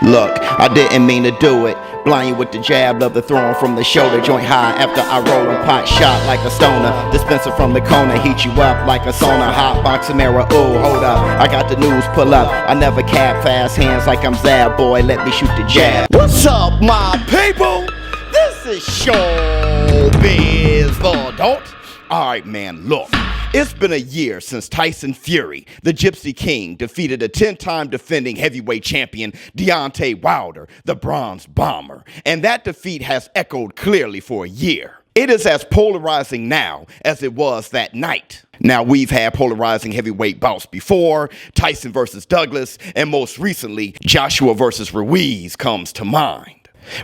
Look, I didn't mean to do it. Blind you with the jab, love the throwing from the shoulder. Joint high after I roll a pot shot like a stoner. Dispenser from the corner, heat you up like a sauna. Hot boxing mirror, ooh, hold up. I got the news, pull up. I never cap fast hands like I'm Zab, boy, let me shoot the jab. What's up, my people? This is ShowBizz, the adult. Alright, man, look. It's been a year since Tyson Fury, the Gypsy King, defeated a 10-time defending heavyweight champion Deontay Wilder, the Bronze Bomber. And that defeat has echoed clearly for a year. It is as polarizing now as it was that night. Now, we've had polarizing heavyweight bouts before. Tyson versus Douglas, and most recently, Joshua versus Ruiz comes to mind.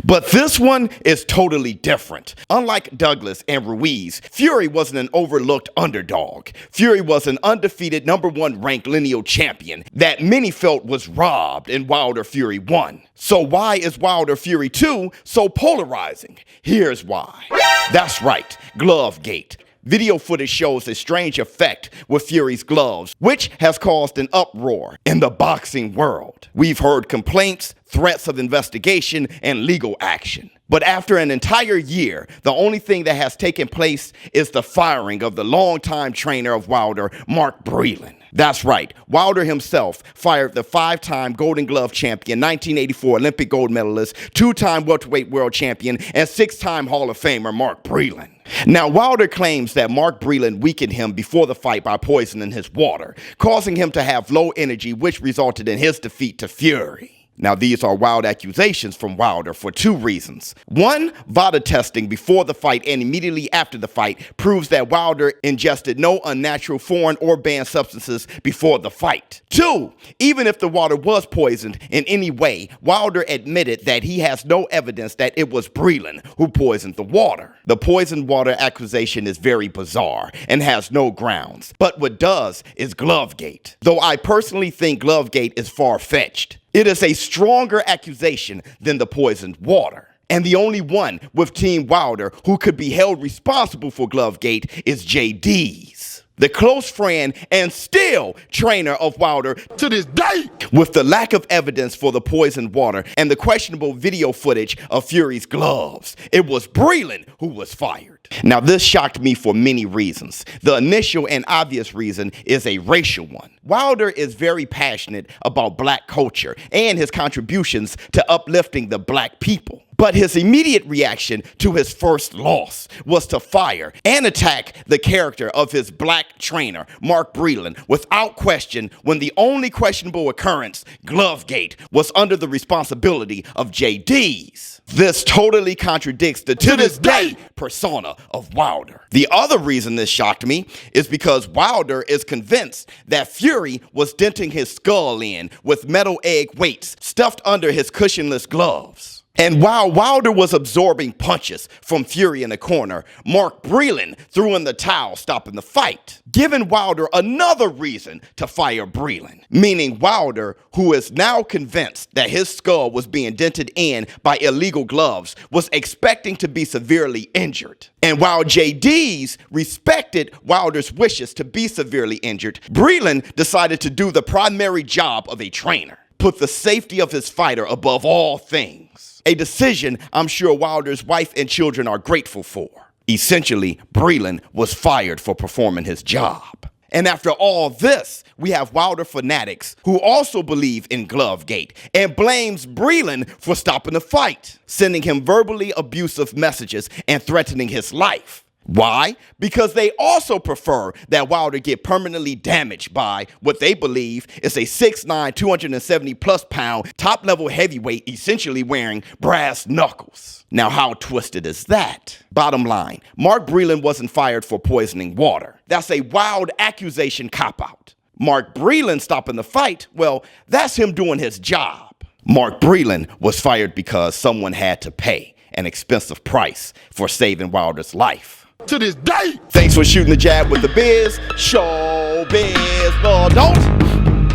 But this one is totally different. Unlike Douglas and Ruiz, Fury wasn't an overlooked underdog. Fury was an undefeated #1 ranked lineal champion that many felt was robbed, and Wilder Fury won. So why is Wilder Fury 2 so polarizing? Here's why. That's right, Glovegate. Video footage shows a strange effect with Fury's gloves, which has caused an uproar in the boxing world. We've heard complaints, threats of investigation, and legal action. But after an entire year, the only thing that has taken place is the firing of the longtime trainer of Wilder, Mark Breland. That's right, Wilder himself fired the 5-time Golden Glove champion, 1984 Olympic gold medalist, 2-time welterweight world champion, and 6-time Hall of Famer Mark Breland. Now, Wilder claims that Mark Breland weakened him before the fight by poisoning his water, causing him to have low energy, which resulted in his defeat to Fury. Now, these are wild accusations from Wilder for 2 reasons. 1, VADA testing before the fight and immediately after the fight proves that Wilder ingested no unnatural foreign or banned substances before the fight. 2, even if the water was poisoned in any way, Wilder admitted that he has no evidence that it was Breland who poisoned the water. The poisoned water accusation is very bizarre and has no grounds, but what does is Glovegate. Though I personally think Glovegate is far-fetched. It is a stronger accusation than the poisoned water. And the only one with Team Wilder who could be held responsible for Glovegate is JD's, the close friend and still trainer of Wilder to this day. With the lack of evidence for the poisoned water and the questionable video footage of Fury's gloves, it was Breland who was fired. Now, this shocked me for many reasons. The initial and obvious reason is a racial one. Wilder is very passionate about black culture and his contributions to uplifting the black people. But his immediate reaction to his first loss was to fire and attack the character of his black trainer, Mark Breland, without question, when the only questionable occurrence, Glovegate, was under the responsibility of JD's. This totally contradicts the to this day persona of Wilder. The other reason this shocked me is because Wilder is convinced that Fury was denting his skull in with metal egg weights stuffed under his cushionless gloves. And while Wilder was absorbing punches from Fury in the corner, Mark Breland threw in the towel, stopping the fight, giving Wilder another reason to fire Breland. Meaning Wilder, who is now convinced that his skull was being dented in by illegal gloves, was expecting to be severely injured. And while JD's respected Wilder's wishes to be severely injured, Breland decided to do the primary job of a trainer, put the safety of his fighter above all things. A decision I'm sure Wilder's wife and children are grateful for. Essentially, Breland was fired for performing his job. And after all this, we have Wilder fanatics who also believe in Glovegate and blames Breland for stopping the fight, sending him verbally abusive messages and threatening his life. Why? Because they also prefer that Wilder get permanently damaged by what they believe is a 6'9", 270+ pound top-level heavyweight essentially wearing brass knuckles. Now, how twisted is that? Bottom line, Mark Breland wasn't fired for poisoning water. That's a wild accusation cop-out. Mark Breland stopping the fight, well, that's him doing his job. Mark Breland was fired because someone had to pay an expensive price for saving Wilder's life. To this day. Thanks for shooting the jab with the biz. ShowBizz, the adult.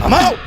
I'm out.